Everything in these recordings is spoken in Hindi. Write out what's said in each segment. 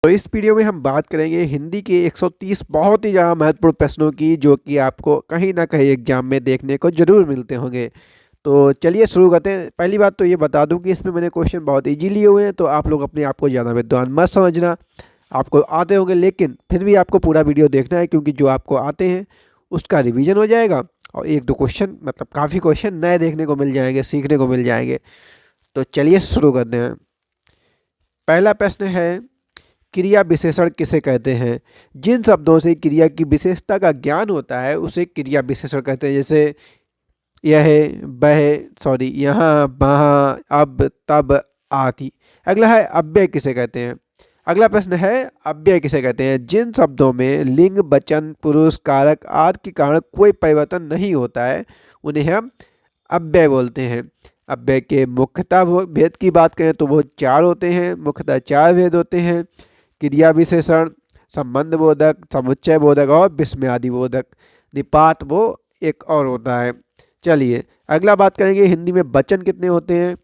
तो इस वीडियो में हम बात करेंगे हिंदी के 130 बहुत ही ज़्यादा महत्वपूर्ण प्रश्नों की, जो कि आपको कहीं ना कहीं एग्जाम में देखने को जरूर मिलते होंगे। तो चलिए शुरू करते हैं। पहली बात तो ये बता दूं कि इसमें मैंने क्वेश्चन बहुत इजी लिए हुए हैं, तो आप लोग अपने आप को ज़्यादा विद्वान मत समझना। आपको आते होंगे, लेकिन फिर भी आपको पूरा वीडियो देखना है, क्योंकि जो आपको आते हैं उसका रिवीजन हो जाएगा और एक दो क्वेश्चन, मतलब काफ़ी क्वेश्चन नए देखने को मिल जाएंगे, सीखने को मिल जाएंगे। तो चलिए शुरू करते हैं। पहला प्रश्न है, क्रिया विशेषण किसे कहते हैं? जिन शब्दों से क्रिया की विशेषता का ज्ञान होता है उसे क्रिया विशेषण कहते हैं। जैसे यह, वह, सॉरी, यहाँ, वहाँ, अब, तब आदि। अगला है, अव्यय किसे कहते हैं? अगला प्रश्न है, अव्यय किसे कहते हैं? जिन शब्दों में लिंग, वचन, पुरुष, कारक आदि के कारण कोई परिवर्तन नहीं होता है उन्हें हम अव्यय बोलते हैं। अव्यय के मुख्यतः भेद की बात करें तो वो चार होते हैं, मुख्यतः चार भेद होते हैं: क्रिया विशेषण, संबंध बोधक, समुच्चय बोधक और विस्मयादि बोधक। निपात वो एक और होता है। चलिए अगला बात करेंगे, हिंदी में वचन कितने होते हैं?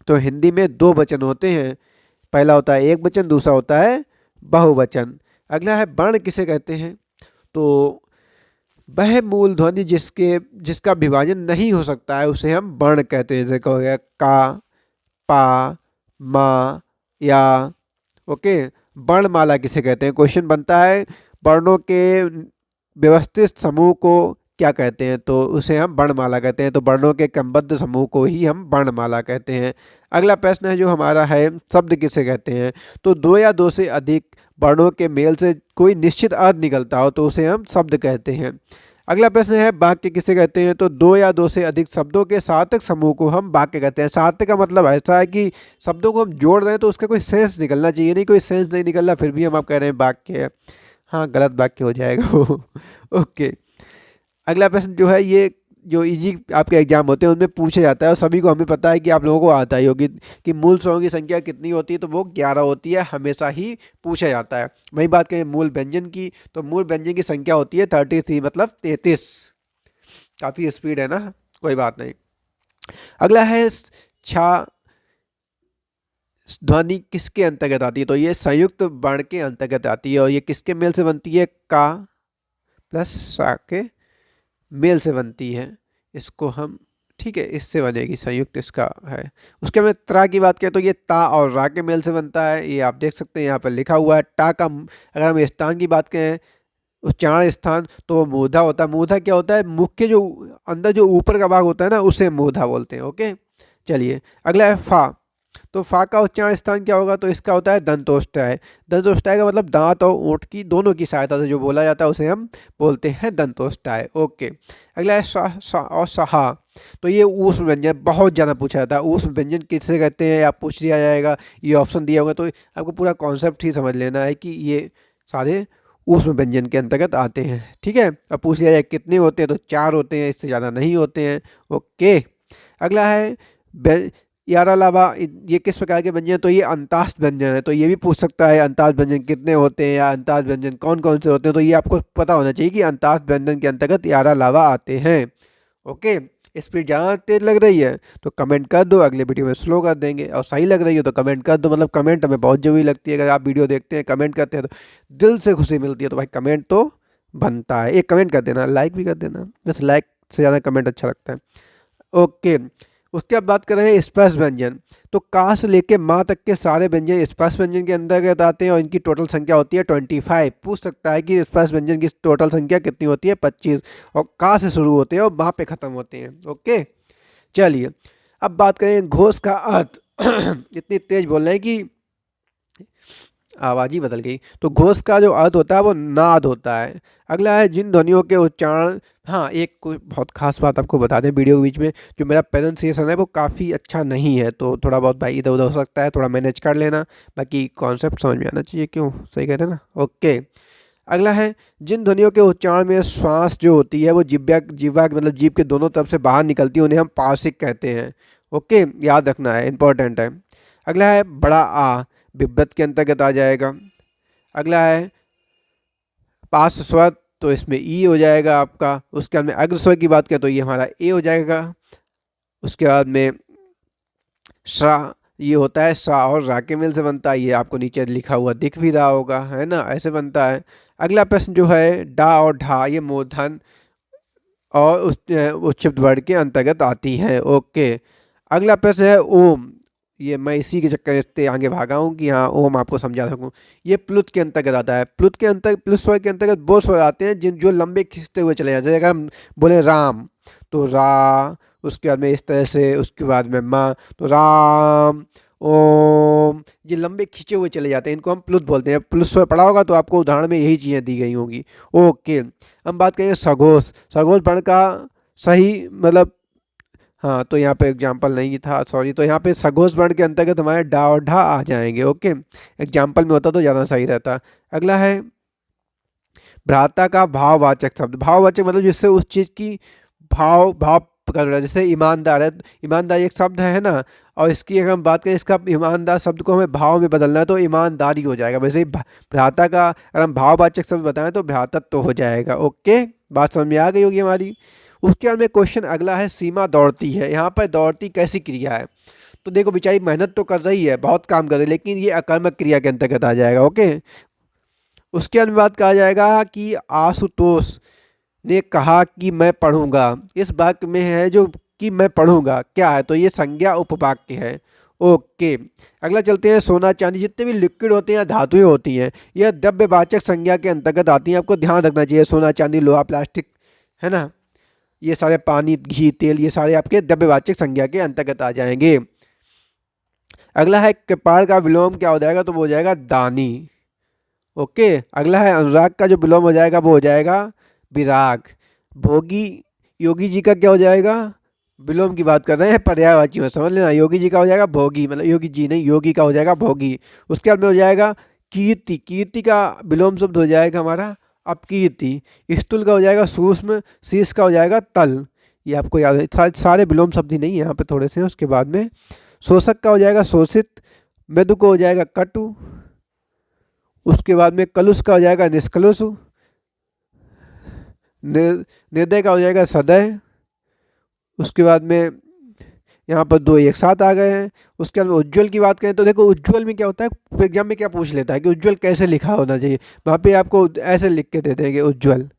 तो हिंदी में दो वचन होते हैं। पहला होता है एक वचन, दूसरा होता है बहुवचन। अगला है, वर्ण किसे कहते हैं? तो वह मूल ध्वनि जिसका विभाजन नहीं हो सकता है उसे हम वर्ण कहते हैं। जैसे हो गया का, पा, मा, या। ओके, वर्णमाला किसे कहते हैं? क्वेश्चन बनता है, वर्णों के व्यवस्थित समूह को क्या कहते हैं? तो उसे हम वर्णमाला कहते हैं। तो वर्णों के क्रमबद्ध समूह को ही हम वर्णमाला कहते हैं। अगला प्रश्न है जो हमारा है, शब्द किसे कहते हैं? तो दो या दो से अधिक वर्णों के मेल से कोई निश्चित अर्थ निकलता हो तो उसे हम शब्द कहते हैं। अगला प्रश्न है, वाक्य किसे कहते हैं? तो दो या दो से अधिक शब्दों के सार्थक समूह को हम वाक्य कहते हैं। सार्थक का मतलब ऐसा है कि शब्दों को हम जोड़ रहे हैं तो उसका कोई सेंस निकलना चाहिए, नहीं कोई सेंस नहीं निकल रहा फिर भी हम आप कह रहे हैं वाक्य है। हाँ, गलत वाक्य हो जाएगा वो। ओके, अगला प्रश्न जो है, ये जो इजी आपके एग्जाम होते हैं उनमें पूछा जाता है और सभी को हमें पता है कि आप लोगों को आता ही होगी कि मूल स्वरों की संख्या कितनी होती है? तो वो 11 होती है, हमेशा ही पूछा जाता है। वही बात करें मूल व्यंजन की, तो मूल व्यंजन की संख्या होती है 33, मतलब 33। काफ़ी स्पीड है ना, कोई बात नहीं। अगला है, छा ध्वनि किसके अंतर्गत आती है? तो ये संयुक्त वर्ण के अंतर्गत आती है और ये किसके मेल से बनती है? का प्लस सा के मेल से बनती है। इसको हम, ठीक है, इससे बनेगी, संयुक्त इसका है। उसके में त्रा की बात करें तो ये ता और रा के मेल से बनता है। ये आप देख सकते हैं यहाँ पर लिखा हुआ है। टा का अगर हम स्थान की बात करें, उच्चारण स्थान, तो वो मूर्धा होता है। मूर्धा क्या होता है? मुख के जो अंदर जो ऊपर का भाग होता है ना, उसे मूर्धा बोलते हैं। ओके, चलिए अगला है फा। तो फा का उच्चारण स्थान क्या होगा? तो इसका होता है दंतोष्ठाय। दंतोष्ठाय का मतलब दांत और ओंठ की दोनों की सहायता से जो बोला जाता है उसे हम बोलते हैं दंतोष्ठाय। ओके, अगला है सा और सहा। तो ये ऊष्म व्यंजन बहुत ज़्यादा पूछा जाता है। ऊष्म व्यंजन किसे कहते हैं आप पूछ लिया जाएगा, ये ऑप्शन दिया होगा तो आपको पूरा कॉन्सेप्ट ही समझ लेना है कि ये सारे ऊष्म व्यंजन के अंतर्गत आते हैं। ठीक है, अब पूछ लिया जाए कितने होते हैं? तो 4 होते हैं, इससे ज़्यादा नहीं होते हैं। ओके, अगला है यार अलावा ये किस प्रकार के व्यंजन? तो ये अंतास्त व्यंजन है। तो ये भी पूछ सकता है अंतास्त व्यंजन कितने होते हैं या अंतास्त व्यंजन कौन कौन से होते हैं? तो ये आपको पता होना चाहिए कि अंतास्त व्यंजन के अंतर्गत यार अलावा आते हैं। ओके, स्पीड ज़्यादा तेज लग रही है तो कमेंट कर दो, अगले वीडियो में स्लो कर देंगे। और सही लग रही हो तो कमेंट कर दो, मतलब कमेंट हमें बहुत जरूरी लगती है। अगर आप वीडियो देखते हैं, कमेंट करते हैं तो दिल से खुशी मिलती है। तो भाई कमेंट तो बनता है, एक कमेंट कर देना, लाइक भी कर देना, बस लाइक से ज़्यादा कमेंट अच्छा लगता है। ओके, उसके बाद बात कर रहे हैं स्पर्श व्यंजन। तो का से लेके माँ तक के सारे व्यंजन स्पर्श व्यंजन के अंतर्गत आते हैं और इनकी टोटल संख्या होती है 25। पूछ सकता है कि स्पर्श व्यंजन की टोटल संख्या कितनी होती है? 25। और का से शुरू होते हैं और माँ पे खत्म होते हैं। ओके, चलिए अब बात करें घोष का अर्थ। इतनी तेज बोल रहे हैं कि आवाज़ ही बदल गई। तो घोष का जो अर्थ होता है वो नाद होता है। अगला है, जिन ध्वनियों के उच्चारण, हाँ एक कोई बहुत खास बात आपको बता दें वीडियो के बीच में, जो मेरा प्रोनाउंसिएशन है वो काफ़ी अच्छा नहीं है, तो थोड़ा बहुत भाई इधर उधर हो सकता है, थोड़ा मैनेज कर लेना। बाकी कॉन्सेप्ट समझ में आना चाहिए, क्यों, सही कह रहे हैं ना? ओके, अगला है, जिन ध्वनियों के उच्चारण में श्वास जो होती है वो जिह्वा मतलब जीभ के दोनों तरफ से बाहर निकलती है उन्हें हम पार्श्विक कहते हैं। ओके, याद रखना है, इंपॉर्टेंट है। अगला है, बड़ा आ विभ्रत के अंतर्गत आ जाएगा। अगला है, पार्श्व स्वर, तो इसमें ई हो जाएगा आपका। उसके बाद में अग्र स्वर की बात करें तो ये हमारा ए हो जाएगा। उसके बाद में श्रा ये होता है सा और रा के मेल से बनता है, ये आपको नीचे लिखा हुआ दिख भी रहा होगा, है ना, ऐसे बनता है। अगला प्रश्न जो है डा और ढा, ये मूर्धन और उच्चैः वर्ण के अंतर्गत आती है। ओके, अगला प्रश्न है ओम। ये मैं इसी के चक्कर से आगे भागा हूँ कि हाँ ओम आपको समझा सकूँ। ये प्लुत के अंतर्गत आता है। प्लुत के अंतर्गत, प्लुत स्वर के अंतर्गत वो स्वर आते हैं जिन जो लंबे खिंचते हुए चले जाते हैं। अगर हम बोले राम तो रा, उसके बाद में इस तरह से, उसके बाद में माँ तो राम ओम, ये लंबे खींचे हुए चले जाते हैं, इनको हम प्लुत बोलते हैं। प्लुत स्वर पढ़ा होगा तो आपको उदाहरण में यही चीज़ें दी गई होंगी। ओके, हम बात करेंगे सघोष। सघोष वर्ण का सही मतलब, हाँ तो यहाँ पे एग्जाम्पल नहीं था, सॉरी। तो यहाँ पे सघोष वर्ण के अंतर्गत हमारे डा और ढा आ जाएंगे। ओके, एग्जाम्पल में होता तो ज़्यादा सही रहता। अगला है भ्राता का भाववाचक शब्द। भाववाचक मतलब जिससे उस चीज़ की भाव भाव कर रहा है। जैसे ईमानदार है, ईमानदार एक शब्द है ना, और इसकी अगर हम बात करें, इसका ईमानदार शब्द को हमें भाव में बदलना है तो ईमानदारी हो जाएगा। वैसे ही भ्राता का अगर हम भाववाचक शब्द बताएं तो भ्रातत्व तो हो जाएगा। ओके, बात समझ में आ गई होगी हमारी। उसके बाद में क्वेश्चन अगला है सीमा दौड़ती है। यहाँ पर दौड़ती कैसी क्रिया है? तो देखो बेचारी मेहनत तो कर रही है, बहुत काम कर रही है, लेकिन ये अकर्मक क्रिया के अंतर्गत आ जाएगा। ओके, उसके बाद बात कहा जाएगा कि आशुतोष ने कहा कि मैं पढ़ूंगा। इस वाक्य में है जो कि मैं पढ़ूंगा क्या है? तो ये संज्ञा उपवाक्य है। ओके, अगला चलते हैं सोना चांदी। जितने भी लिक्विड होते हैं, धातुएं होती हैं, यह द्रव्यवाचक संज्ञा के अंतर्गत आती हैं। आपको ध्यान रखना चाहिए, सोना चांदी लोहा प्लास्टिक, है ना, ये सारे पानी घी तेल, ये सारे आपके द्रव्यवाचक संज्ञा के अंतर्गत आ जाएंगे। अगला है कृपाण का विलोम क्या हो जाएगा? तो वो हो जाएगा दानी। ओके, अगला है अनुराग का जो विलोम हो जाएगा वो हो जाएगा विराग। भोगी, योगी जी का क्या हो जाएगा? विलोम की बात कर रहे हैं, पर्यायवाची में समझ लेना। योगी जी का हो जाएगा भोगी, मतलब योगी जी नहीं, योगी का हो जाएगा भोगी। उसके बाद में हो जाएगा कीर्ति। कीर्ति का विलोम शब्द हो जाएगा हमारा अपकीर्ति। स्थूल का हो जाएगा सूक्ष्म। शीश का हो जाएगा तल। ये आपको याद है, सारे विलोम शब्द ही नहीं, यहाँ पे थोड़े से हैं। उसके बाद में शोषक का हो जाएगा शोषित। मृदु को हो जाएगा कटु। उसके बाद में कलुष का हो जाएगा निष्कलुष। निर्दय का हो जाएगा सदय। उसके बाद में यहाँ पर दो एक साथ आ गए हैं। उसके बाद उज्ज्वल की बात करें तो देखो उज्ज्वल में क्या होता है, एग्जाम में क्या पूछ लेता है कि उज्ज्वल कैसे लिखा होना चाहिए। वहाँ पे आपको ऐसे लिख के देते हैं कि उज्ज्वल,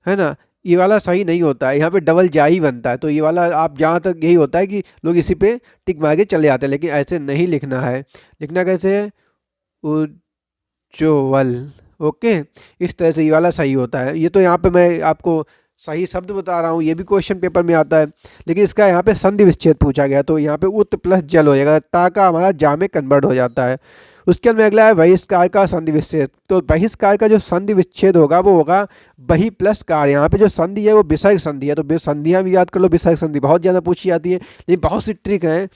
है ना। ये वाला सही नहीं होता है, यहाँ पे डबल जा ही बनता है। तो ये वाला आप जहाँ तक यही होता है कि लोग इसी पे टिक मार के चले आते हैं, लेकिन ऐसे नहीं लिखना है। लिखना कैसे है? उज्ज्वल। ओके, इस तरह से ये वाला सही होता है। ये तो यहाँ पे मैं आपको सही शब्द बता रहा हूँ, ये भी क्वेश्चन पेपर में आता है, लेकिन इसका यहाँ पे संधि विच्छेद पूछा गया तो यहाँ पे उत प्लस जल हो जाएगा, ता का हमारा जा में कन्वर्ट हो जाता है। उसके अंदर अगला है बहिष्कार का संधि विच्छेद। तो बहिष्कार का जो संधि विच्छेद होगा वो होगा बहि प्लस कार। यहाँ पे जो संधि है वो विसर्ग संधि है, तो संधियाँ भी याद कर लो। विसर्ग संधि बहुत ज़्यादा पूछी जाती है, लेकिन बहुत सी ट्रिक हैं।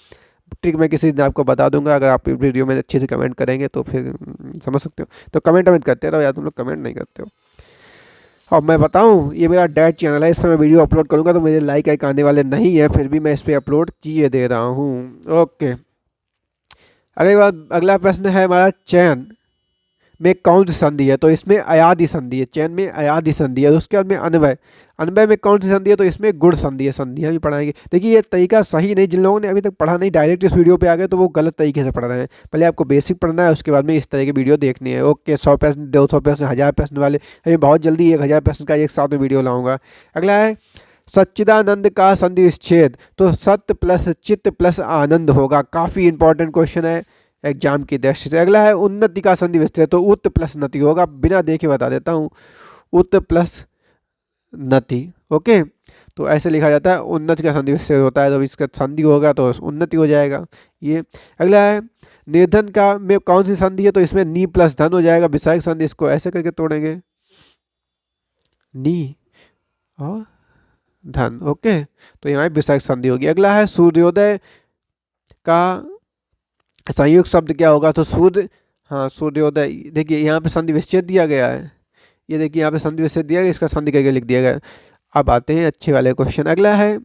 ट्रिक मैं किसी दिन आपको बता दूंगा, अगर आप वीडियो में अच्छे से कमेंट करेंगे तो फिर समझ सकते हो। तो कमेंट करते रहो यार, तुम लोग कमेंट नहीं करते हो। और मैं बताऊं, ये मेरा डैड चैनल है, इस पर मैं वीडियो अपलोड करूंगा तो मेरे लाइक आइक आने वाले नहीं है, फिर भी मैं इस पर अपलोड किए दे रहा हूँ। ओके, अगला प्रश्न है हमारा चयन में कौन सी संधि है? तो इसमें अयादि संधि है। चयन में अयादि संधि है। उसके बाद में अन्वय, अन्वय में कौन सी संधि है? तो इसमें गुण संधि है। संधियाँ भी पढ़ाएंगे। देखिए ये तरीका सही नहीं, जिन लोगों ने अभी तक पढ़ा नहीं, डायरेक्ट इस वीडियो पे आ गए तो वो गलत तरीके से पढ़ रहे हैं। पहले आपको बेसिक पढ़ना है, उसके बाद में इस तरह की वीडियो देखनी है। ओके, 100 प्रश्न, 200 प्रश्न, 1000 प्रश्न वाले, अभी बहुत जल्दी 1000 प्रश्न का एक साथ में वीडियो लाऊंगा। अगला है सच्चिदानंद का संधि विच्छेद। तो सत्य प्लस चित्त प्लस आनंद होगा। काफ़ी इंपॉर्टेंट क्वेश्चन है एग्जाम की दृष्टि से। अगला है उन्नति का संधि विच्छेद। तो उत प्लस नति होगा, बिना देखे बता देता हूँ, उत प्लस नति। ओके, तो ऐसे लिखा जाता है। उन्नति का संधि विच्छेद होता है, तो इसका संधि होगा तो उन्नति हो जाएगा ये। अगला है निर्धन का में कौन सी संधि है? तो इसमें नी प्लस धन हो जाएगा, विसर्ग संधि। इसको ऐसे करके तोड़ेंगे, नी और धन। ओके, तो यहाँ विसर्ग संधि होगी। अगला है सूर्योदय का संयुक्त शब्द क्या होगा? तो सूर्य, हाँ सूर्योदय। देखिए यहाँ पे संधि विच्छेद दिया गया है, ये देखिए यहाँ पे संधि विच्छेद दिया गया, इसका संधि करके लिख दिया गया। अब आते हैं अच्छे वाले क्वेश्चन। अगला है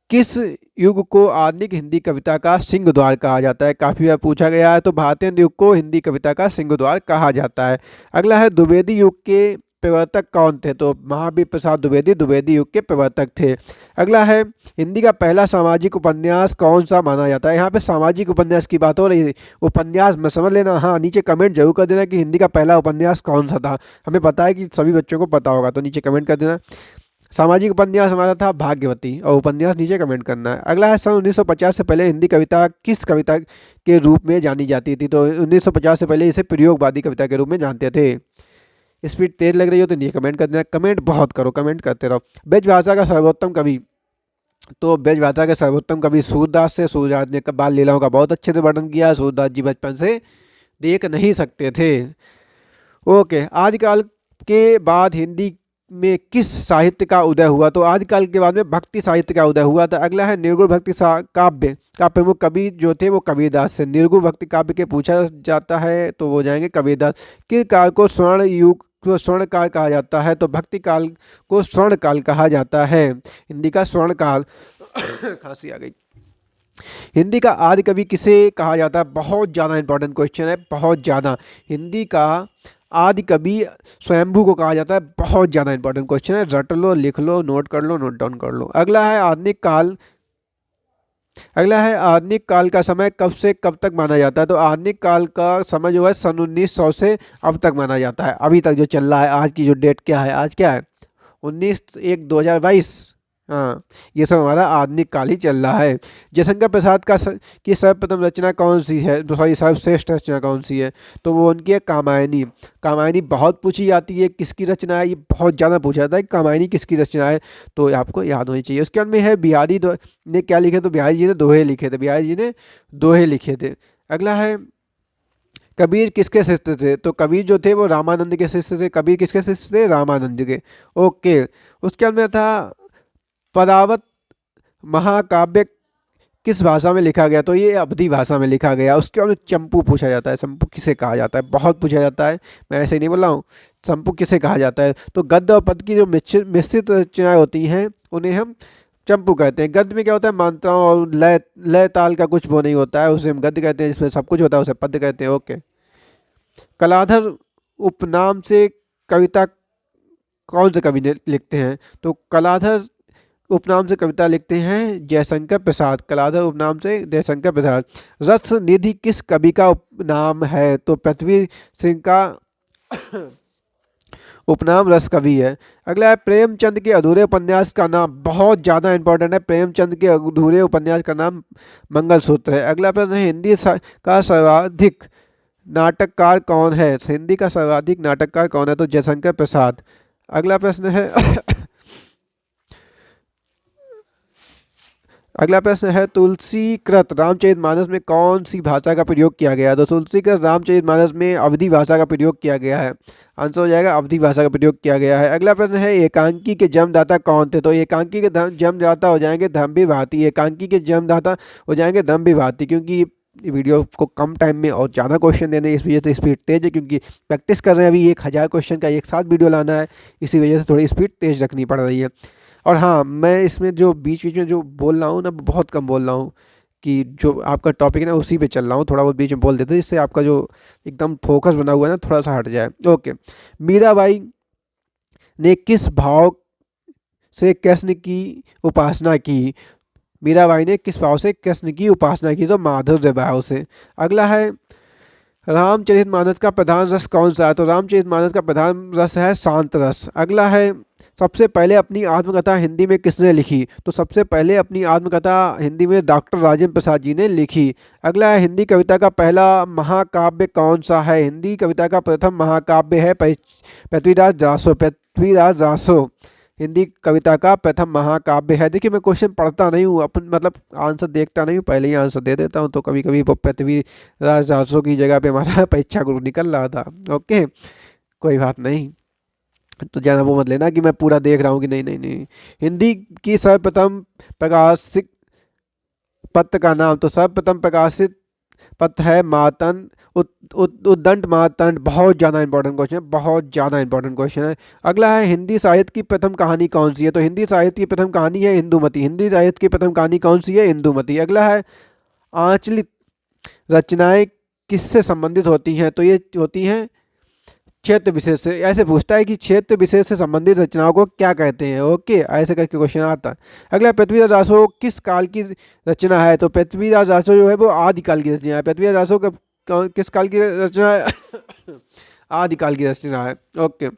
किस युग को आधुनिक हिंदी कविता का सिंह द्वार कहा जाता है? काफ़ी बार पूछा गया है। तो भारतीय युग को हिंदी कविता का सिंह द्वार कहा जाता है। अगला है द्विवेदी युग के प्रवर्तक कौन थे? तो महावीर प्रसाद द्विवेदी द्विवेदी युग के प्रवर्तक थे। अगला है, हिंदी का पहला सामाजिक उपन्यास कौन सा माना जाता है? यहाँ पे सामाजिक उपन्यास की बात हो रही है, उपन्यास में समझ लेना। हाँ, नीचे कमेंट जरूर कर देना कि हिंदी का पहला उपन्यास कौन सा था। हमें पता है कि सभी बच्चों को पता होगा, तो नीचे कमेंट कर देना। सामाजिक उपन्यास हमारा था भाग्यवती, और उपन्यास नीचे कमेंट करना है। अगला है, सन 1950 से पहले हिंदी कविता किस कविता के रूप में जानी जाती थी? तो 1950 से पहले इसे प्रयोगवादी कविता के रूप में जानते थे। स्पीड तेज लग रही हो तो नीचे कमेंट कर देना। कमेंट बहुत करो, कमेंट करते रहो। ब्रज भाषा का सर्वोत्तम कवि, तो ब्रज भाषा के सर्वोत्तम कवि सूरदास से। सूरदास ने बाल लीलाओं का बहुत अच्छे से वर्णन किया। सूरदास जी बचपन से देख नहीं सकते थे। ओके, आदिकाल के बाद हिंदी में किस साहित्य का उदय हुआ? तो आदिकाल के बाद में भक्ति साहित्य का उदय हुआ था। अगला है, निर्गुण भक्ति काव्य का प्रमुख कवि जो थे वो कबीरदास से। निर्गुण भक्ति काव्य के पूछा जाता है तो वो जाएंगे कबीरदास। किस काल को स्वर्ण युग को स्वर्ण काल कहा जाता है? तो भक्ति काल को स्वर्ण काल कहा जाता है, हिंदी का स्वर्ण काल। खांसी आ गई। हिंदी का आदि कवि किसे कहा जाता है? बहुत ज़्यादा इंपॉर्टेंट क्वेश्चन है, बहुत ज़्यादा। हिंदी का आदि कवि स्वयंभू को कहा जाता है, बहुत ज़्यादा इंपॉर्टेंट क्वेश्चन है। रट लो, लिख लो, नोट कर लो, नोट डाउन कर लो। अगला है, आधुनिक काल। अगला है, आधुनिक काल का समय कब से कब तक माना जाता है? तो आधुनिक काल का समय जो है सन 1900 से अब तक माना जाता है, अभी तक जो चल रहा है। आज की जो डेट क्या है, आज क्या है? 19/1/2022। हाँ, ये सब हमारा आधुनिक काल ही चल रहा है। जयशंकर प्रसाद की सर्वप्रथम रचना कौन सी है? सॉरी, सर्वश्रेष्ठ रचना कौन सी है? तो वो उनकी है कामायनी। कामायनी बहुत पूछी जाती है, किसकी रचना है? ये बहुत ज़्यादा पूछा जाता है कामायनी किसकी रचना है, तो आपको याद होनी चाहिए। उसके अंत में है, बिहारी ने क्या लिखे? तो बिहारी जी ने दोहे लिखे थे। बिहारी जी ने दोहे लिखे थे। अगला है, कबीर किसके शिष्य थे? तो कबीर जो थे वो रामानंद के शिष्य थे। कबीर किसके शिष्य थे? रामानंद के। ओके, उसके अंत में था, पदावत महाकाव्य किस भाषा में लिखा गया? तो ये अवधी भाषा में लिखा गया। उसके बाद चंपू पूछा जाता है। चंपू किसे कहा जाता है? बहुत पूछा जाता है, मैं ऐसे ही नहीं बोल रहा हूँ। चंपू किसे कहा जाता है? तो गद्य और पद्य की जो मिश्रित रचनाएं होती हैं उन्हें हम चंपू कहते हैं। गद्य में क्या होता है? मात्राओं और लय लय ताल का कुछ वो नहीं होता है, उसे हम गद्य कहते हैं। जिसमें सब कुछ होता है उसे पद्य कहते हैं। ओके, कलाधर उपनाम से कविता कौन से कवि ने लिखते हैं? तो कलाधर उपनाम से कविता लिखते हैं जयशंकर प्रसाद। कलाधर उपनाम से जयशंकर प्रसाद। रस निधि किस कवि का उपनाम है? तो पृथ्वी सिंह का उपनाम रस कवि है। अगला है, प्रेमचंद के अधूरे उपन्यास का नाम, बहुत ज़्यादा इंपॉर्टेंट है। प्रेमचंद के अधूरे उपन्यास का नाम मंगलसूत्र है। अगला प्रश्न है, हिंदी का सर्वाधिक नाटककार कौन है? हिंदी का सर्वाधिक नाटककार कौन है? तो जयशंकर प्रसाद। अगला प्रश्न है अगला प्रश्न है, तुलसीकृत रामचरितमानस में कौन सी भाषा का प्रयोग किया गया है? तो तुलसीकृत रामचरितमानस में अवधी भाषा का प्रयोग किया गया है। आंसर हो जाएगा अवधी भाषा का प्रयोग किया गया है। अगला प्रश्न है, एकांकी के जन्मदाता कौन थे? तो एकांकी के जन्मदाता हो जाएंगे धम्बीर भारती। एकांकी के जन्मदाता हो जाएंगे धम्बीर भारती। क्योंकि वीडियो को कम टाइम में और ज़्यादा क्वेश्चन देने, इस वजह से स्पीड तेज है, क्योंकि प्रैक्टिस कर रहे हैं अभी 1000 क्वेश्चन का एक साथ वीडियो लाना है, इसी वजह से थोड़ी स्पीड तेज रखनी पड़ रही है। और हाँ, मैं इसमें जो बीच बीच में जो बोल रहा हूँ ना, बहुत कम बोल रहा हूँ, कि जो आपका टॉपिक है ना उसी पे चल रहा हूँ। थोड़ा बहुत बीच में बोल देते हैं, जिससे आपका जो एकदम फोकस बना हुआ है ना थोड़ा सा हट जाए। ओके, मीराबाई ने किस भाव से कृष्ण की उपासना की? मीराबाई ने किस भाव से कृष्ण की उपासना की? तो माधुर्य भाव से। अगला है, रामचरितमानस का प्रधान रस कौन सा है? तो रामचरितमानस का प्रधान रस है शांत रस। अगला है, सबसे पहले अपनी आत्मकथा हिंदी में किसने लिखी? तो सबसे पहले अपनी आत्मकथा हिंदी में डॉक्टर राजेंद्र प्रसाद जी ने लिखी। अगला है, हिंदी कविता का पहला महाकाव्य कौन सा है? हिंदी कविता का प्रथम महाकाव्य है पृथ्वीराज रासो। पृथ्वीराज रासो हिंदी कविता का प्रथम महाकाव्य है। देखिए, मैं क्वेश्चन पढ़ता नहीं हूँ, अपन मतलब आंसर देखता नहीं हूँ, पहले ही आंसर दे देता हूँ। तो कभी कभी पृथ्वीराज रासो की जगह पे हमारा परीक्षा गुरु निकल रहा था। ओके, कोई बात नहीं, तो ज़्यादा वो मत लेना कि मैं पूरा देख रहा हूँ कि नहीं नहीं नहीं। हिंदी की सर्वप्रथम प्रकाशित पत्र का नाम? तो सर्वप्रथम प्रकाशित पत्र है मातन उद्दंड मातंड। बहुत ज़्यादा इंपॉर्टेंट क्वेश्चन है, बहुत ज़्यादा इंपॉर्टेंट क्वेश्चन है। अगला है, हिंदी साहित्य की प्रथम कहानी कौन सी है? तो हिंदी साहित्य की प्रथम कहानी है इंदुमती। हिंदी साहित्य की प्रथम कहानी कौन सी है? इंदुमती। अगला है, आंचलिक रचनाएं किससे संबंधित होती हैं? तो ये होती हैं क्षेत्र विशेष से, ऐसे पूछता है कि क्षेत्र विशेष से संबंधित रचनाओं को क्या कहते हैं। ओके, ऐसे करके क्वेश्चन आता है। अगला, पृथ्वीराज रासो किस काल की रचना है? तो पृथ्वीराज रासो जो है वो आदिकाल की रचना है। पृथ्वीराज रासो किस काल की रचना है? आदिकाल की रचना है। ओके।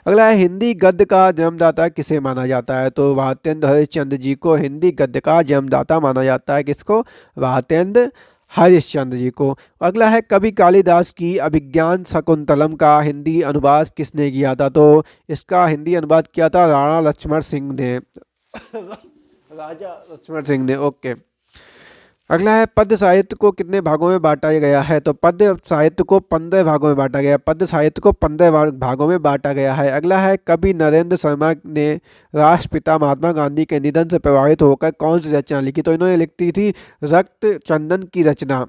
अगला है, हिंदी गद्य का जन्मदाता किसे माना जाता है? तो भारतेंद्र हरिश्चंद्र जी को हिंदी गद्य का जन्मदाता माना जाता है। किसको? भारतेंद्र हरिश्चंद्र जी को। अगला है, कवि कालिदास की अभिज्ञान शकुंतलम का हिंदी अनुवाद किसने किया था? तो इसका हिंदी अनुवाद किया था राणा लक्ष्मण सिंह ने। राजा लक्ष्मण सिंह ने। ओके। अगला है, पद्य साहित्य को कितने भागों में बांटा गया है? तो पद्य साहित्य को 15 भागों में बांटा गया है। पद्य साहित्य को 15 भागों में बांटा गया है। अगला है, कवि नरेंद्र शर्मा ने राष्ट्रपिता महात्मा गांधी के निधन से प्रभावित होकर कौन सी रचना लिखी? तो इन्होंने लिखी थी रक्त चंदन की रचना।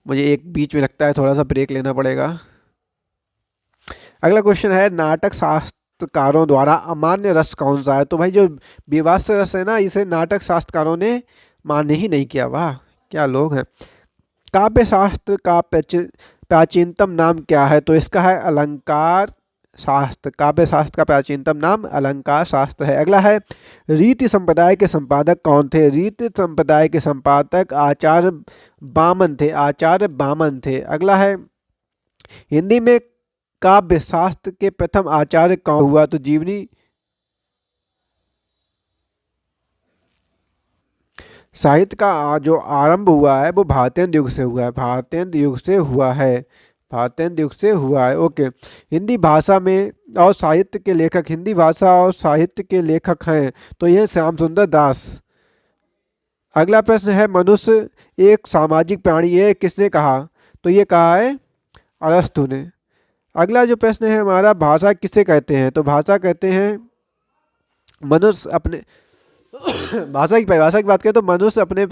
मुझे एक बीच में लगता है थोड़ा सा ब्रेक लेना पड़ेगा। अगला क्वेश्चन है, नाटक शास्त्रकारों द्वारा अमान्य रस कौन सा है? तो भाई जो विवास्य रस है ना, इसे नाटक शास्त्रकारों ने मान्य ही नहीं किया। वाह, क्या लोग हैं। काव्य शास्त्र का प्राचीनतम नाम क्या है? तो इसका है अलंकार शास्त्र। काव्य शास्त्र का प्राचीनतम नाम अलंकार शास्त्र है। अगला है, रीति संप्रदाय के संपादक कौन थे? रीति संप्रदाय के संपादक आचार्य बामन थे। आचार्य बामन थे। अगला है, हिंदी में काव्य शास्त्र के प्रथम आचार्य कौन हुआ? तो जीवनी साहित्य का जो आरंभ हुआ है वो भारतेंद्र युग से हुआ है। भारतेंद्र युग से हुआ है। भारतेंद्र युग से हुआ है। ओके। हिंदी भाषा में और साहित्य के लेखक, हिंदी भाषा और साहित्य के लेखक हैं तो यह श्याम सुंदर दास। अगला प्रश्न है, मनुष्य एक सामाजिक प्राणी है, किसने कहा? तो ये कहा है अरस्तु ने। अगला जो प्रश्न है हमारा, भाषा किसे कहते हैं? तो भाषा कहते हैं मनुष्य अपने भाषा की परिभाषा की बात करें तो मनुष्य अपने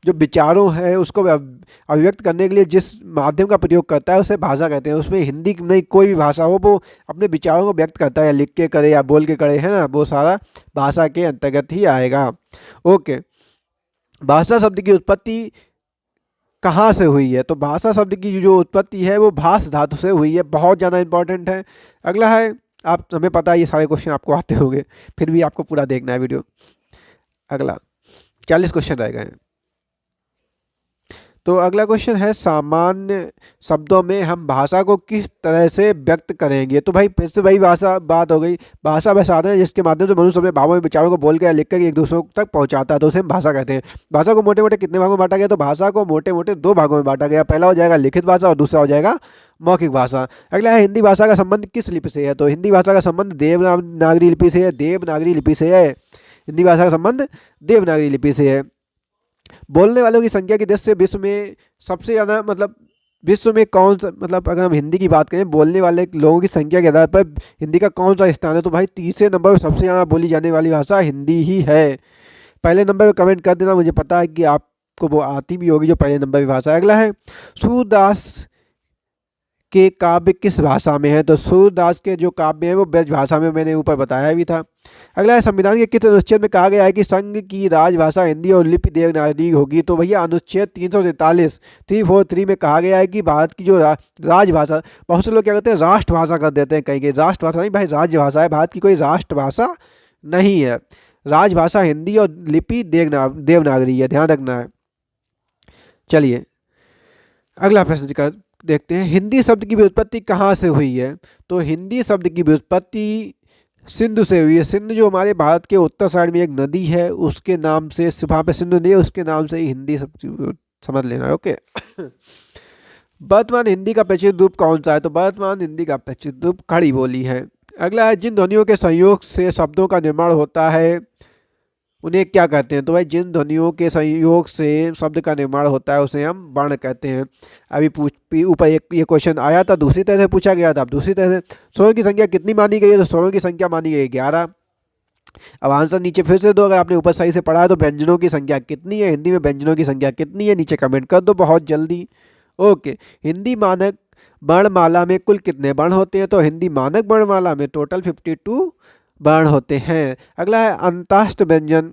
जो विचारों है उसको अभिव्यक्त करने के लिए जिस माध्यम का प्रयोग करता है उसे भाषा कहते हैं। उसमें हिंदी नहीं, कोई भी भाषा हो, वो अपने विचारों को व्यक्त करता है, या लिख के करे या बोल के करे, है ना, वो सारा भाषा के अंतर्गत ही आएगा। ओके। भाषा शब्द की उत्पत्ति कहाँ से हुई है? तो भाषा शब्द की जो उत्पत्ति है वो भाष धातु से हुई है। बहुत ज़्यादा इंपॉर्टेंट है। अगला है, आप हमें पता है ये सारे क्वेश्चन आपको आते होंगे, फिर भी आपको पूरा देखना है वीडियो। अगला 40 क्वेश्चन रह गए। तो अगला क्वेश्चन है, सामान्य शब्दों में हम भाषा को किस तरह से व्यक्त करेंगे? तो भाई फिर से वही भाषा बात हो गई। भाषा वह साधन है जिसके माध्यम से मनुष्य अपने भावों में विचारों को बोल कर या लिख कर एक दूसरे तक पहुंचाता है, तो उसे हम भाषा कहते हैं। भाषा को मोटे मोटे कितने भागों में बांटा गया? तो भाषा को मोटे मोटे 2 भागों में बांटा गया। पहला हो जाएगा लिखित भाषा और दूसरा हो जाएगा मौखिक भाषा। अगला है, हिंदी भाषा का संबंध किस लिपि से है? तो हिंदी भाषा का संबंध देवनागरी लिपि से है। देवनागरी लिपि से है। हिंदी भाषा का संबंध देवनागरी लिपि से है। बोलने वालों की संख्या की दृष्टि से विश्व में सबसे ज़्यादा, मतलब विश्व में कौन सा, मतलब अगर हम हिंदी की बात करें बोलने वाले लोगों की संख्या के आधार पर हिंदी का कौन सा स्थान है? तो भाई तीसरे नंबर पर सबसे ज़्यादा बोली जाने वाली भाषा हिंदी ही है। पहले नंबर पर कमेंट कर देना, मुझे पता है कि आपको वो आती भी होगी जो पहले नंबर की भाषा है। अगला है, सूरदास के काव्य किस भाषा में है? तो सूरदास के जो काव्य है वो ब्रज भाषा में, मैंने ऊपर बताया भी था। अगला है, संविधान के किस अनुच्छेद में कहा गया है कि संघ की राजभाषा हिंदी और लिपि देवनागरी होगी? तो भैया अनुच्छेद 343 343 में कहा गया है कि भारत की जो राजभाषा, बहुत से लोग क्या करते हैं राष्ट्रभाषा कर देते हैं, कहीं के राष्ट्रभाषा नहीं भाई, राजभाषा है। भारत की कोई राष्ट्रभाषा नहीं है। राजभाषा हिंदी और लिपि देवनागरी है, ध्यान रखना है। चलिए अगला प्रश्न देखते हैं, हिंदी शब्द की व्युत्पत्ति कहाँ से हुई है? तो हिंदी शब्द की व्युत्पत्ति सिंधु से हुई है। सिंधु जो हमारे भारत के उत्तर साइड में एक नदी है, उसके नाम से, वहाँ पे सिंधु नदी है, उसके नाम से ही हिंदी शब्द समझ लेना। ओके। वर्तमान हिंदी का प्रचलित रूप कौन सा है? तो वर्तमान हिंदी का प्रचलित रूप खड़ी बोली है। अगला है, जिन ध्वनियों के संयोग से शब्दों का निर्माण होता है उन्हें क्या कहते हैं? तो भाई जिन ध्वनियों के संयोग से शब्द का निर्माण होता है उसे हम वर्ण कहते हैं। अभी ऊपर ये क्वेश्चन आया था, दूसरी तरह से पूछा गया था। अब दूसरी तरह से, स्वरों की संख्या कितनी मानी गई है? तो स्वरों की संख्या मानी गई 11। अब आंसर नीचे फिर से दो, अगर आपने ऊपर सही से पढ़ा है। तो व्यंजनों की संख्या कितनी है? हिंदी में व्यंजनों की संख्या कितनी है? नीचे कमेंट कर दो बहुत जल्दी। ओके। हिंदी मानक वर्णमाला में कुल कितने वर्ण होते हैं? तो हिंदी मानक वर्णमाला में टोटल 52 वर्ण होते हैं। अगला है, अंतःस्थ व्यंजन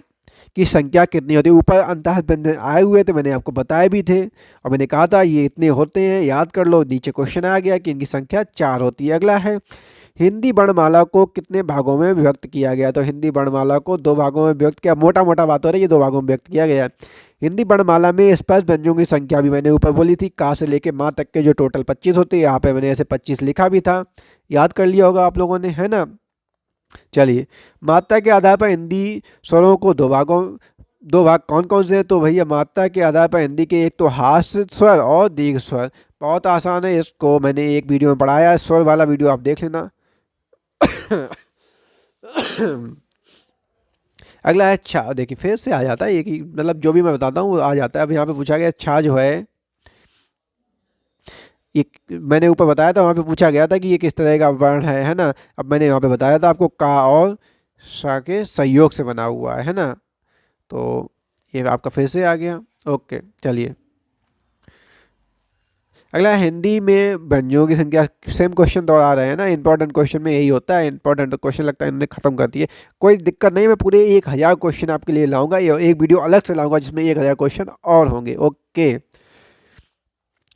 की संख्या कितनी होती है। ऊपर अंतः व्यंजन आए हुए थे, मैंने आपको बताए भी थे और मैंने कहा था ये इतने होते हैं, याद कर लो। नीचे क्वेश्चन आ गया कि इनकी संख्या 4 होती है। अगला है हिंदी वर्णमाला को कितने भागों में विभक्त किया गया। तो हिंदी वर्णमाला को 2 भागों में विभक्त किया, मोटा मोटा बात हो रही है, 2 भागों में व्यक्त किया गया है। हिंदी वर्णमाला में स्पष्ट व्यंजनों की संख्या भी मैंने ऊपर बोली थी, का से लेके माँ तक के जो टोटल 25 होते हैं, यहाँ पे मैंने ऐसे 25 लिखा भी था, याद कर लिया होगा आप लोगों ने, है ना। चलिए, मात्रा के आधार पर हिंदी स्वरों को 2 भाग कौन कौन से हैं। तो भैया मात्रा के आधार पर हिंदी के एक तो हास्य स्वर और दीर्घ स्वर, बहुत आसान है, इसको मैंने एक वीडियो में पढ़ाया है, स्वर वाला वीडियो आप देख लेना। अगला है छा। देखिए फिर से आ जाता है एक ही, मतलब जो भी मैं बताता हूँ वो आ जाता है। अब यहाँ पे पूछा गया छा जो है, एक मैंने ऊपर बताया था, वहाँ पे पूछा गया था कि ये किस तरह का वर्ण है ना। अब मैंने यहाँ पे बताया था आपको, का और शा के संयोग से बना हुआ है ना। तो ये आपका फिर से आ गया। ओके चलिए, अगला हिंदी में व्यंजनों की संख्या, सेम क्वेश्चन दोहरा रहे हैं ना, इंपॉर्टेंट क्वेश्चन में यही होता है, इंपॉर्टेंट क्वेश्चन लगता है इन्होंने खत्म कर दिए। कोई दिक्कत नहीं, मैं पूरे 1000 क्वेश्चन आपके लिए लाऊंगा, या एक वीडियो अलग से लाऊंगा जिसमें 1000 क्वेश्चन और होंगे। ओके,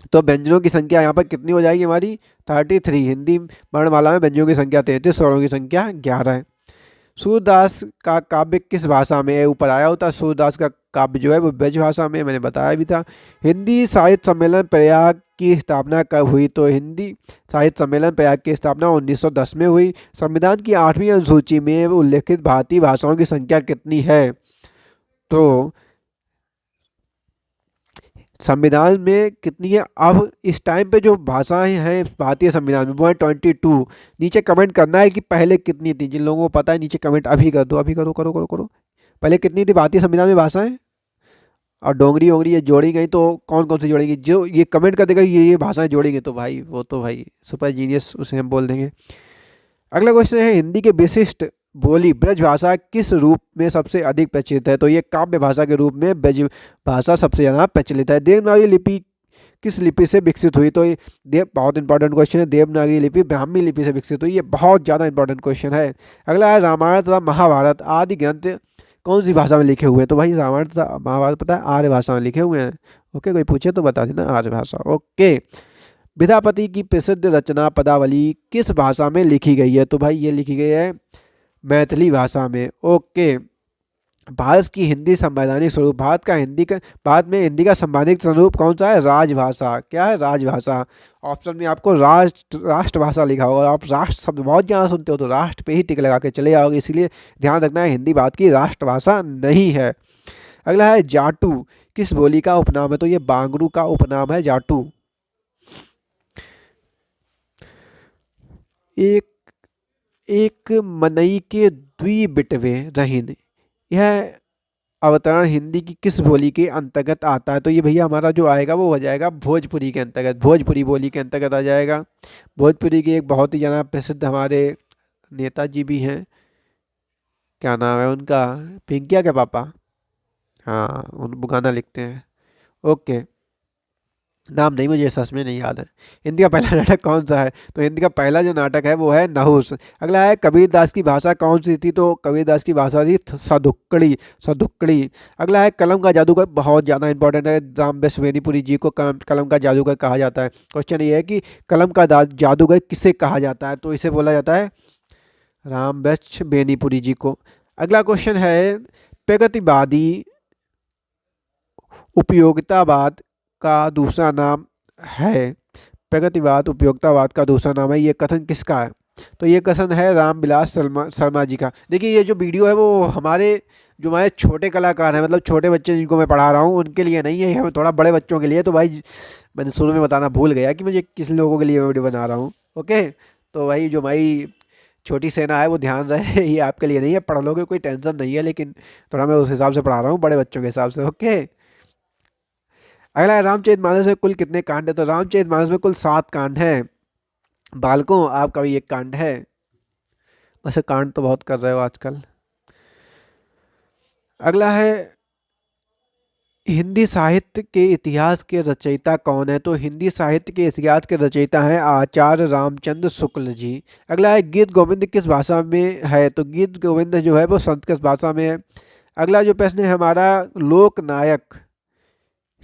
तो व्यंजनों की संख्या यहाँ पर कितनी हो जाएगी हमारी 33। हिंदी वर्णमाला में व्यंजनों की संख्या 33, स्वरों की संख्या 11 है। सूरदास का काव्य किस भाषा में है, ऊपर आया होता। सूरदास का काव्य जो है वो ब्रज भाषा में, मैंने बताया भी था। हिंदी साहित्य सम्मेलन प्रयाग की स्थापना कब हुई। तो हिंदी साहित्य सम्मेलन प्रयाग की स्थापना 1910 में हुई। संविधान की 8वीं अनुसूची में उल्लेखित भारतीय भाषाओं की संख्या कितनी है। तो संविधान में कितनी है, अब इस टाइम पे जो भाषाएं हैं भारतीय संविधान में वो है 22। नीचे कमेंट करना है कि पहले कितनी थी, जिन लोगों को पता है नीचे कमेंट अभी कर दो, अभी करो करो करो करो। पहले कितनी थी भारतीय संविधान में भाषाएं, और डोंगरी वोंगरी ये जोड़ी गई तो कौन कौन सी जोड़ेंगी, जो ये कमेंट कर देगा ये भाषाएं जोड़ेंगे तो भाई वो तो भाई सुपर जीनियस, उसे हम बोल देंगे। अगला क्वेश्चन है हिंदी के विशिष्ट बोली ब्रज भाषा किस रूप में सबसे अधिक प्रचलित है। तो ये काव्य भाषा के रूप में ब्रज भाषा सबसे ज़्यादा प्रचलित है। देवनागरी लिपि किस लिपि से विकसित हुई। तो ये बहुत इंपॉर्टेंट क्वेश्चन है। देवनागरी लिपि ब्राह्मी लिपि से विकसित हुई, ये बहुत ज़्यादा इंपॉर्टेंट क्वेश्चन है। अगला है रामायण तथा महाभारत आदि ग्रंथ कौन सी भाषा में लिखे हुए हैं। तो भाई रामायण तथा महाभारत पता है आर्य भाषा में लिखे हुए हैं। ओके, कोई पूछे तो बता देना, आर्य भाषा। ओके, विद्यापति की प्रसिद्ध रचना पदावली किस भाषा में लिखी गई है। तो भाई ये लिखी गई है मैथिली भाषा में। ओके, भारत की हिंदी संवैधानिक स्वरूप, भारत में हिंदी का संवैधानिक स्वरूप कौन सा है, राजभाषा। क्या है, राजभाषा। ऑप्शन में आपको राष्ट्रभाषा लिखा होगा, आप राष्ट्र शब्द बहुत ज़्यादा सुनते हो तो राष्ट्र पे ही टिक लगा के चले जाओगे, इसलिए ध्यान रखना है हिंदी भारत की राष्ट्रभाषा नहीं है। अगला है जाटू किस बोली का उपनाम है। तो ये बांगरू का उपनाम है जाटू। एक मनई के द्वि बिटवे रहीन, यह अवतरण हिंदी की किस बोली के अंतर्गत आता है। तो ये भैया हमारा जो आएगा वो हो जाएगा भोजपुरी के अंतर्गत, भोजपुरी बोली के अंतर्गत आ जाएगा। भोजपुरी के एक बहुत ही ज़्यादा प्रसिद्ध हमारे नेताजी भी हैं, क्या नाम है उनका, पिंकिया के पापा, हाँ उन गाना लिखते हैं। ओके, नाम नहीं मुझे सच में नहीं याद है। हिंदी का पहला नाटक कौन सा है। तो हिंदी का पहला जो नाटक है वो है नहुस। अगला है कबीरदास की भाषा कौन सी थी। तो कबीरदास की भाषा थी सदुक्कड़ी। अगला है कलम का जादूगर, बहुत ज़्यादा इंपॉर्टेंट है, राम वैश्य बेनीपुरी जी को कलम का जादूगर कहा जाता है। क्वेश्चन ये है कि कलम का जादूगर किसे कहा जाता है। तो इसे बोला जाता है राम वैश्य बेनीपुरी जी को। अगला क्वेश्चन है प्रगतिवादी उपयोगितावाद का दूसरा नाम है। प्रगतिवाद उपयोगितावाद का दूसरा नाम है, ये कथन किसका है। तो ये कथन है रामविलास शर्मा जी का। देखिए ये जो वीडियो है वो हमारे छोटे कलाकार हैं, मतलब छोटे बच्चे जिनको मैं पढ़ा रहा हूँ उनके लिए नहीं है, ये थोड़ा बड़े बच्चों के लिए। तो भाई मैंने शुरू में बताना भूल गया कि मुझे किस लोगों के लिए वीडियो बना रहा हूँ। ओके, तो भाई जो भाई छोटी सेना है वो ध्यान रहे, ये आपके लिए नहीं है, पढ़ लोगे कोई टेंशन नहीं है, लेकिन थोड़ा मैं उस हिसाब से पढ़ा रहा हूँ, बड़े बच्चों के हिसाब से। ओके, अगला है रामचरितमानस में कुल कितने कांड है। तो रामचरितमानस में कुल 7 कांड हैं। बालकों आपका भी एक कांड है, वैसे कांड तो बहुत कर रहे हो आजकल। अगला है हिंदी साहित्य के इतिहास के रचयिता कौन है। तो हिंदी साहित्य के इतिहास के रचयिता हैं आचार्य रामचंद्र शुक्ल जी। अगला है गीत गोविंद किस भाषा में है। तो गीत गोविंद जो है वो संस्कृत भाषा में है। अगला जो प्रश्न है हमारा, लोकनायक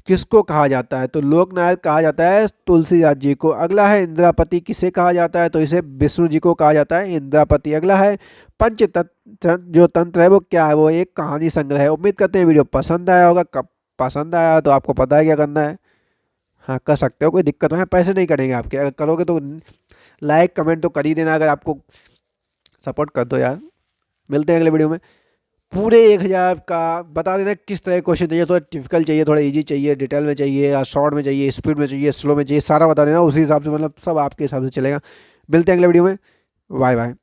किसको कहा जाता है? तो लोकनायक कहा जाता है तुलसीदास जी को। अगला है इंद्रापति किसे कहा जाता है? तो इसे विष्णु जी को कहा जाता है इंद्रापति। अगला है पंचतंत्र जो तंत्र है वो क्या है? वो एक कहानी संग्रह है। उम्मीद करते हैं वीडियो पसंद आया होगा। कब पसंद आया तो आपको पता है क्या करना है। हाँ, कर सकते हो, कोई दिक्कत नहीं है, पैसे नहीं करेंगे आपके। अगर करोगे तो लाइक कमेंट तो कर ही देना, अगर आपको सपोर्ट कर दो यार। मिलते हैं अगले वीडियो में। पूरे 1000 का बता देना किस तरह के क्वेश्चन चाहिए, थोड़ा डिफिकल्ट चाहिए, थोड़ा इजी चाहिए, डिटेल में चाहिए, या शॉर्ट में चाहिए, स्पीड में चाहिए, स्लो में चाहिए, सारा बता देना। उसी हिसाब से मतलब सब आपके हिसाब से चलेगा। मिलते हैं अगले वीडियो में। Bye bye.